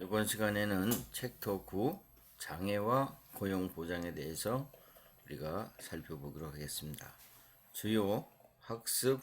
이번 시간에는 챕터 9 장애와 고용 보장에 대해서 우리가 살펴보도록 하겠습니다. 주요 학습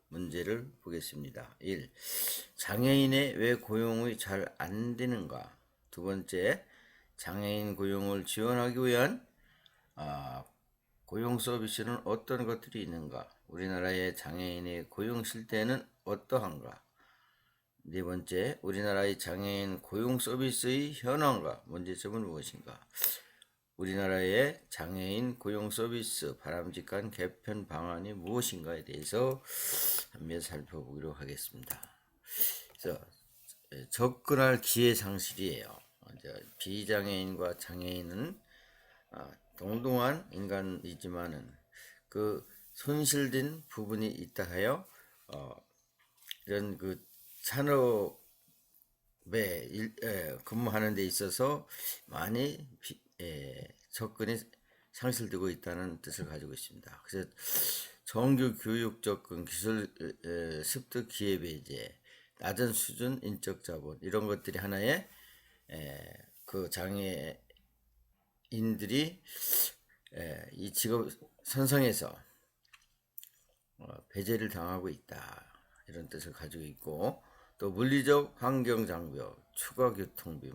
문제를 보겠습니다. 1. 장애인의 왜 고용이 잘 안 되는가? 두 번째, 장애인 고용을 지원하기 위한 고용 서비스는 어떤 것들이 있는가? 우리나라의 장애인의 고용 실태는 어떠한가? 네 번째, 우리나라의 장애인 고용 서비스의 현황과 문제점은 무엇인가? 우리나라의 장애인 고용 서비스 바람직한 개편 방안이 무엇인가에 대해서 한번 살펴보기로 하겠습니다. 그래서 접근할 기회 상실이에요. 비장애인과 장애인은 동등한 인간이지만은 그 손실된 부분이 있다 하여 이런 그 산업에 근무하는 데 있어서 많이 접근이 상실되고 있다는 뜻을 가지고 있습니다. 그래서 정규 교육 접근, 기술 습득 기회 배제, 낮은 수준 인적 자본 이런 것들이 하나의 그 장애인들이 이 직업 선성에서 배제를 당하고 있다 이런 뜻을 가지고 있고, 또 물리적 환경 장벽, 추가 교통비,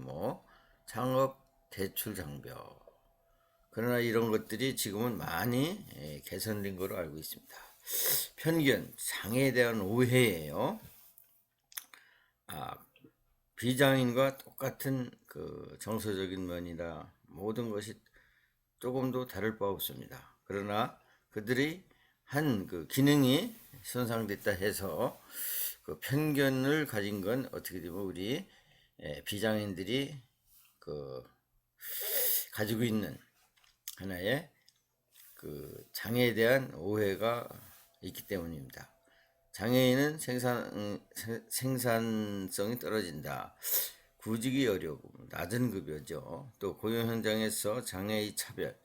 창업 대출 장벽, 그러나 이런 것들이 지금은 많이 개선된 것으로 알고 있습니다. 편견, 장애에 대한 오해예요. 비장애인과 똑같은 그 정서적인 면이나 모든 것이 조금도 다를 바 없습니다. 그러나 그들이 한 그 기능이 손상됐다 해서 그 편견을 가진 건 어떻게 되면 우리 비장애인들이 그 가지고 있는 하나의 그 장애에 대한 오해가 있기 때문입니다. 장애인은 생산성이 떨어진다. 구직이 어려고 낮은 급여죠. 또 고용 현장에서 장애의 차별,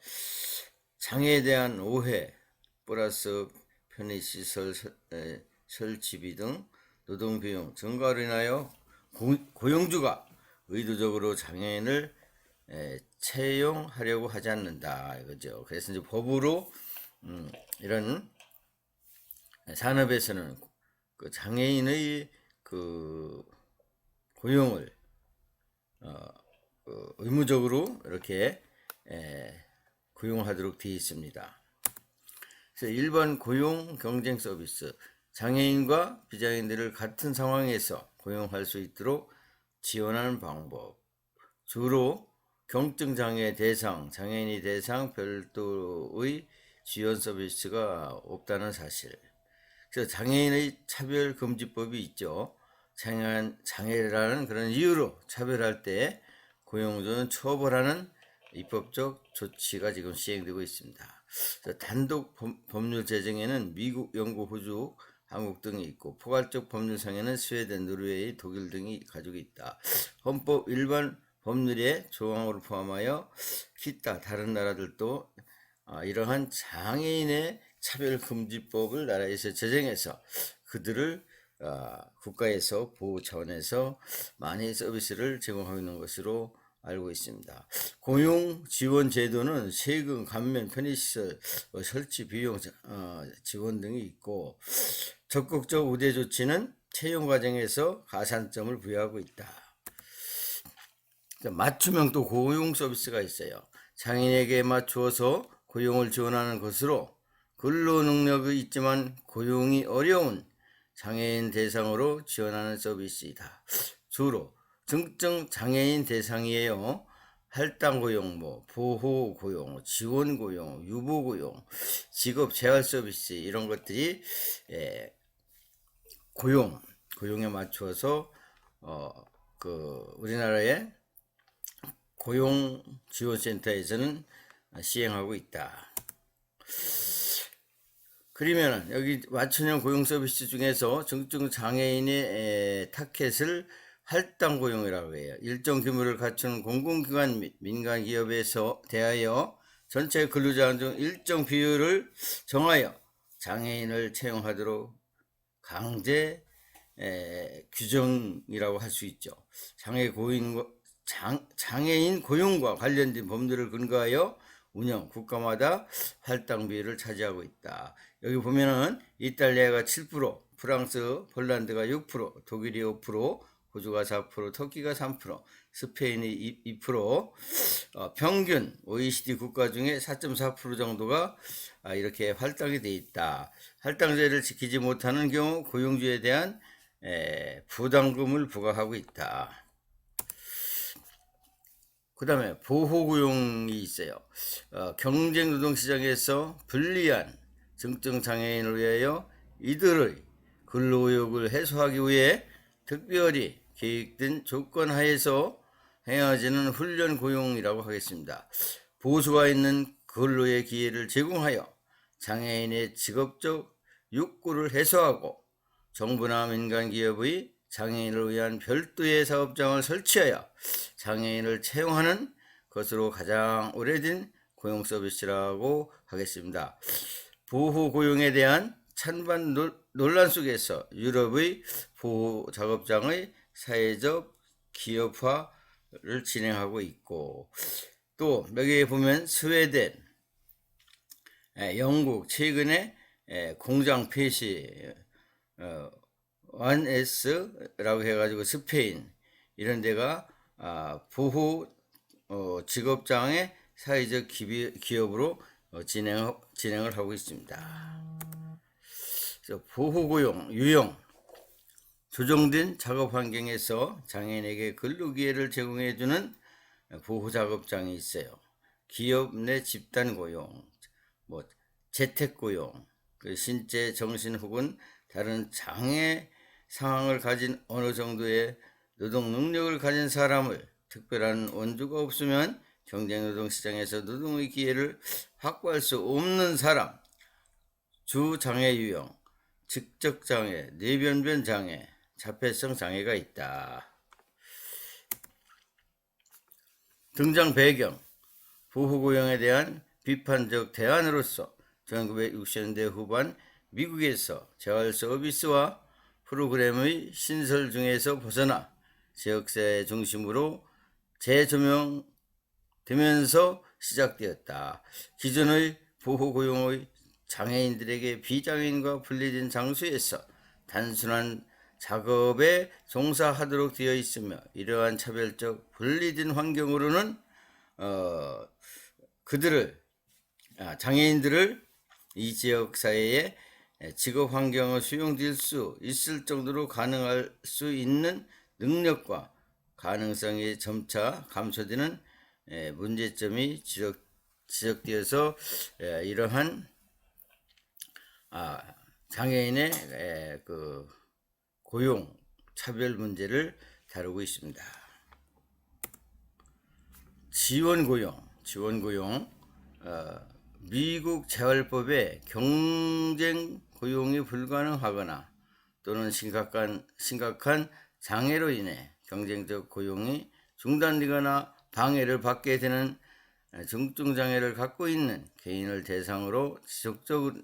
장애에 대한 오해 플러스 편의시설 설치비 등 노동비용 증가로 인하여 고용주가 의도적으로 장애인을 채용하려고 하지 않는다 이거죠. 그래서 이제 법으로 이런 산업에서는 그 장애인의 그 고용을 의무적으로 이렇게 고용하도록 되어 있습니다. 그래서 일반 고용 경쟁 서비스, 장애인과 비장애인들을 같은 상황에서 고용할 수 있도록 지원하는 방법, 주로 경증 장애 대상, 장애인이 대상 별도의 지원 서비스가 없다는 사실. 그래서 장애인의 차별 금지법이 있죠. 장애라는 그런 이유로 차별할 때 고용주는 처벌하는 입법적 조치가 지금 시행되고 있습니다. 단독 법률 제정에는 미국, 영국, 호주, 한국 등이 있고, 포괄적 법률상에는 스웨덴, 노르웨이, 독일 등이 가지고 있다. 헌법 일반 법률의 조항으로 포함하여 기타 다른 나라들도 이러한 장애인의 차별금지법을 나라에서 제정해서 그들을 국가에서 보호 차원에서 많이 서비스를 제공하고 있는 것으로 알고 있습니다. 고용 지원 제도는 세금 감면, 편의시설, 설치 비용 지원 등이 있고, 적극적 우대 조치는 채용 과정에서 가산점을 부여하고 있다. 맞춤형 또 고용 서비스가 있어요. 장애인에게 맞추어서 고용을 지원하는 것으로 근로 능력이 있지만 고용이 어려운 장애인 대상으로 지원하는 서비스이다. 주로 중증 장애인 대상이에요. 할당 고용, 보호 고용, 지원 고용, 유보 고용, 직업 재활 서비스 이런 것들이 고용에 맞추어서 우리나라의 고용지원센터에서는 시행하고 있다. 그러면 여기 맞춤형 고용 서비스 중에서 중증 장애인의 타켓을 할당 고용이라고 해요. 일정 규모를 갖춘 공공기관 및 민간 기업에서 대하여 전체 근로자 중 일정 비율을 정하여 장애인을 채용하도록 강제 규정이라고 할 수 있죠. 장애인 고용과 관련된 법률을 근거하여 운영, 국가마다 할당 비율을 차지하고 있다. 여기 보면은 이탈리아가 7%, 프랑스, 폴란드가 6%, 독일이 5%, 호주가 4%, 터키가 3%, 스페인이 2%, 평균 OECD 국가 중에 4.4% 정도가 이렇게 할당이 돼 있다. 할당제를 지키지 못하는 경우 고용주에 대한 부담금을 부과하고 있다. 그 다음에 보호고용이 있어요. 경쟁노동시장에서 불리한 정증장애인을 위하여 이들의 근로의욕을 해소하기 위해 특별히 계획된 조건 하에서 행해지는 훈련 고용이라고 하겠습니다. 보수가 있는 근로의 기회를 제공하여 장애인의 직업적 욕구를 해소하고 정부나 민간기업의 장애인을 위한 별도의 사업장을 설치하여 장애인을 채용하는 것으로 가장 오래된 고용 서비스라고 하겠습니다. 보호 고용에 대한 찬반 논란 속에서 유럽의 보호 작업장의 사회적 기업화를 진행하고 있고, 또 여기에 보면 스웨덴, 영국 최근에 공장 폐시, 1S라고 해가지고 스페인 이런 데가 보호 직업장의 사회적 기업으로 진행을 하고 있습니다. 그래서 보호고용, 유형, 조정된 작업 환경에서 장애인에게 근로 기회를 제공해주는 보호 작업장이 있어요. 기업 내 집단 고용, 재택 고용, 신체, 정신 혹은 다른 장애 상황을 가진 어느 정도의 노동 능력을 가진 사람을 특별한 원조가 없으면 경쟁노동시장에서 노동의 기회를 확보할 수 없는 사람, 주장애 유형, 직접장애, 뇌변변 장애, 자폐성 장애가 있다. 등장 배경, 보호고용에 대한 비판적 대안으로서 1960년대 후반 미국에서 재활 서비스와 프로그램의 신설 중에서 벗어나 지역사회 중심으로 재조명되면서 시작되었다. 기존의 보호고용의 장애인들에게 비장애인과 분리된 장소에서 단순한 작업에 종사하도록 되어 있으며, 이러한 차별적 분리된 환경으로는 장애인들을 이 지역 사회에 직업 환경을 수용될 수 있을 정도로 가능할 수 있는 능력과 가능성이 점차 감소되는 문제점이 지적되어서 이러한 장애인의 그 고용 차별 문제를 다루고 있습니다. 지원 고용, 미국 재활법에 경쟁 고용이 불가능하거나 또는 심각한 장애로 인해 경쟁적 고용이 중단되거나 방해를 받게 되는 중증장애를 갖고 있는 개인을 대상으로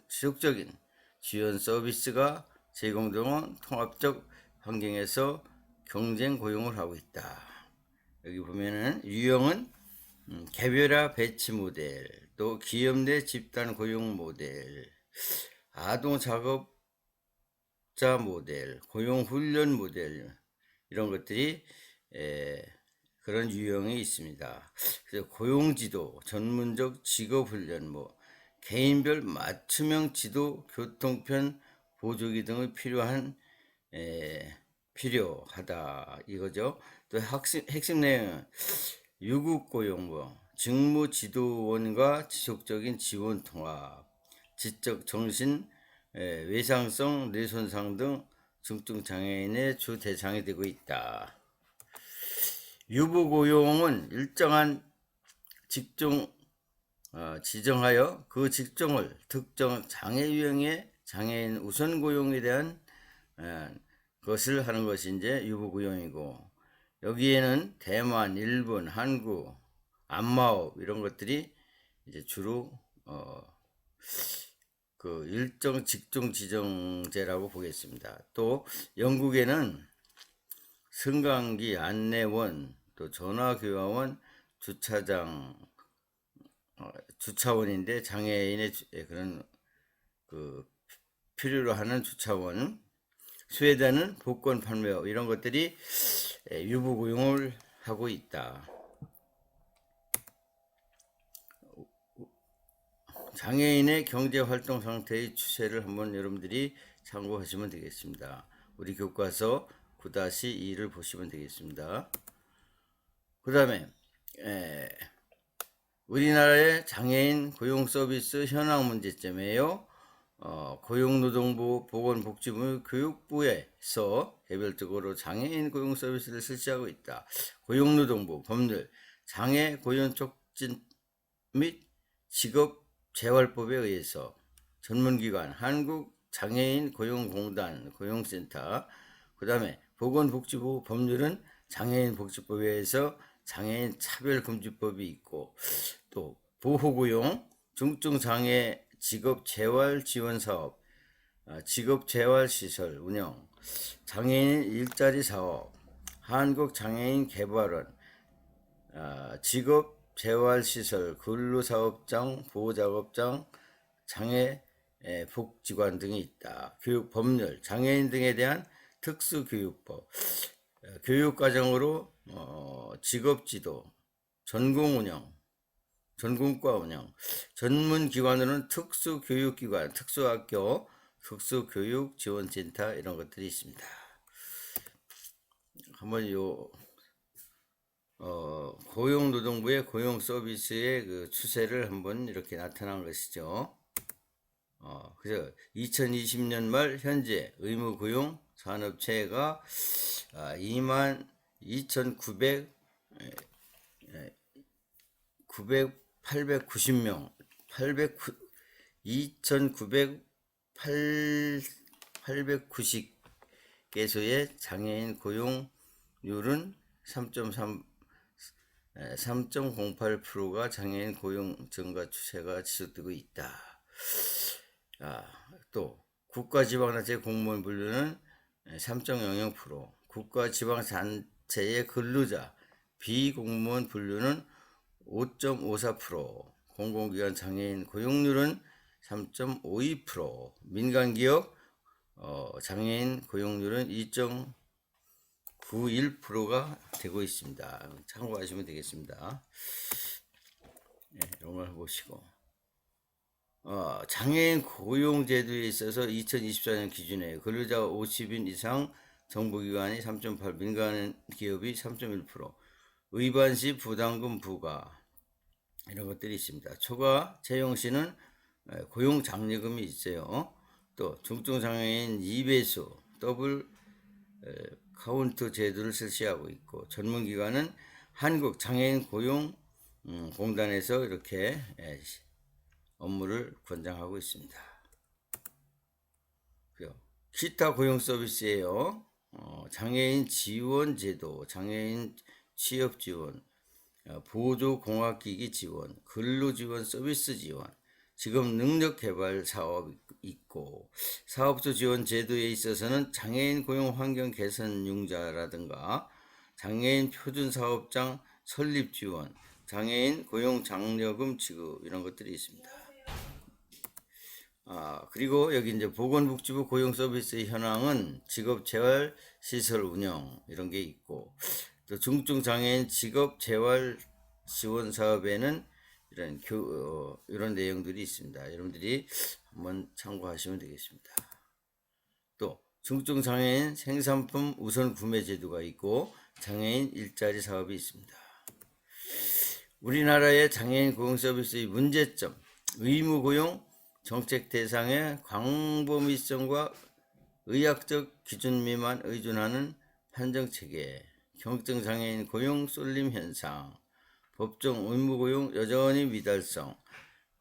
지속적인 지원 서비스가 제공되는 통합적 환경에서 경쟁 고용을 하고 있다. 여기 보면은 유형은 개별화 배치 모델, 또 기업 내 집단 고용 모델, 아동 작업자 모델, 고용 훈련 모델, 이런 것들이 그런 유형이 있습니다. 그래서 고용지도, 전문적 직업훈련, 개인별 맞춤형 지도, 교통편 보조기 등의 필요하다 이거죠. 또 핵심 내용은 유급고용, 직무지도원과 지속적인 지원 통합, 지적 정신 외상성 뇌손상 등 중증 장애인의 주 대상이 되고 있다. 유보고용은 일정한 직종 지정하여 그 직종을 특정 장애 유형의 장애인 우선 고용에 대한 것을 하는 것이 이제 유보고용이고, 여기에는 대만, 일본, 한국, 안마업 이런 것들이 이제 주로 그 일정 직종 지정제라고 보겠습니다. 또 영국에는 승강기, 안내원, 또 전화교화원, 주차장, 주차원인데 장애인의 그런 그 필요로 하는 주차원, 스웨덴은 복권 판매업 이런 것들이 유보고용을 하고 있다. 장애인의 경제활동 상태의 추세를 한번 여러분들이 참고하시면 되겠습니다. 우리 교과서 9-2를 보시면 되겠습니다. 그 다음에 우리나라의 장애인 고용 서비스 현황 문제점이에요. 고용노동부, 보건복지부, 교육부에서 개별적으로 장애인 고용 서비스를 실시하고 있다. 고용노동부 법률 장애 고용 촉진 및 직업재활법에 의해서 전문기관 한국장애인 고용공단 고용센터, 그 다음에 보건복지부 법률은 장애인 복지법에 의해서 장애인 차별금지법이 있고, 또 보호고용 중증장애 직업재활지원사업, 직업재활시설 운영, 장애인 일자리 사업, 한국장애인개발원, 직업재활시설, 근로사업장, 보호작업장, 장애복지관 등이 있다. 교육법률, 장애인 등에 대한 특수교육법, 교육과정으로 직업지도, 전공운영, 전공과 운영, 전문기관으로는 특수교육기관, 특수학교, 특수교육지원센터 이런 것들이 있습니다. 한번 고용노동부의 고용서비스의 그 추세를 한번 이렇게 나타난 것이죠. 그래서 2020년 말 현재 의무고용 산업체가 22,900 890명, 2,990개소의 장애인 고용률은 3.08%가 장애인 고용 증가 추세가 지속되고 있다. 또 국가지방단체 공무원 분류는 3.00%, 국가지방단체의 근로자 비공무원 분류는 5.54%, 공공기관 장애인 고용률은 3.52%, 민간기업 장애인 고용률은 2.91%가 되고 있습니다. 참고하시면 되겠습니다. 이런 걸 보시고, 장애인 고용제도에 있어서 2024년 기준에 근로자 50인 이상 정부기관이 3.8%, 민간기업이 3.1%, 의반 시 부담금 부과 이런 것들이 있습니다. 초과 채용 시는 고용 장려금이 있어요. 또 중증장애인 2배수 더블 카운트 제도를 실시하고 있고, 전문기관은 한국장애인 고용공단에서 이렇게 업무를 권장하고 있습니다. 기타 고용 서비스예요. 장애인 지원 제도, 장애인 취업 지원, 보조공학기기 지원, 근로지원 서비스 지원, 직업 능력 개발 사업 있고, 사업소 지원 제도에 있어서는 장애인 고용 환경 개선 융자라든가 장애인 표준 사업장 설립 지원, 장애인 고용 장려금 지급 이런 것들이 있습니다. 그리고 여기 이제 보건복지부 고용 서비스 현황은 직업재활 시설 운영 이런 게 있고, 또 중증장애인 직업재활 지원 사업에는 이런 내용들이 있습니다. 여러분들이 한번 참고하시면 되겠습니다. 또 중증장애인 생산품 우선 구매 제도가 있고, 장애인 일자리 사업이 있습니다. 우리나라의 장애인 고용 서비스의 문제점, 의무고용 정책 대상의 광범위성과 의학적 기준 미만 의존하는 판정체계, 경증장애인 고용 쏠림 현상, 법정 의무고용 여전히 미달성,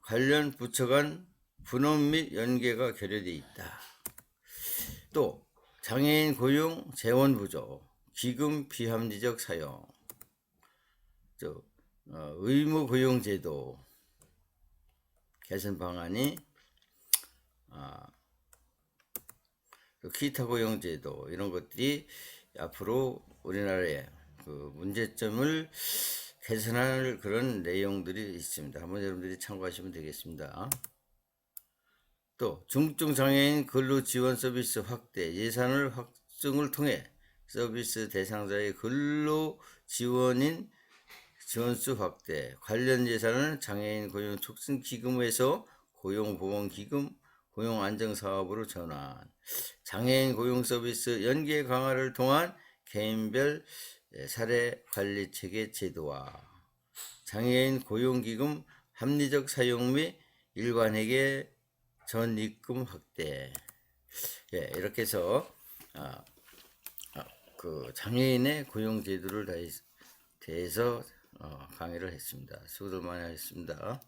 관련 부처 간 분업 및 연계가 결여되어 있다. 또 장애인 고용 재원 부족, 기금 비합리적 사용, 의무고용 제도 개선 방안이 또 기타 고용제도 이런 것들이 앞으로 우리나라의 그 문제점을 개선할 그런 내용들이 있습니다. 한번 여러분들이 참고하시면 되겠습니다. 또 중증 장애인 근로 지원 서비스 확대 예산을 확충을 통해 서비스 대상자의 근로 지원인 지원수 확대 관련 예산을 장애인 고용 촉진 기금에서 고용보험기금 고용안정사업으로 전환 장애인 고용 서비스 연계 강화를 통한 개인별 사례 관리 체계 제도화 장애인 고용기금 합리적 사용 및 일관회계 전입금 확대 이렇게 해서 그 장애인의 고용 제도를 대해서 강의를 했습니다. 수고들 많이 하셨습니다.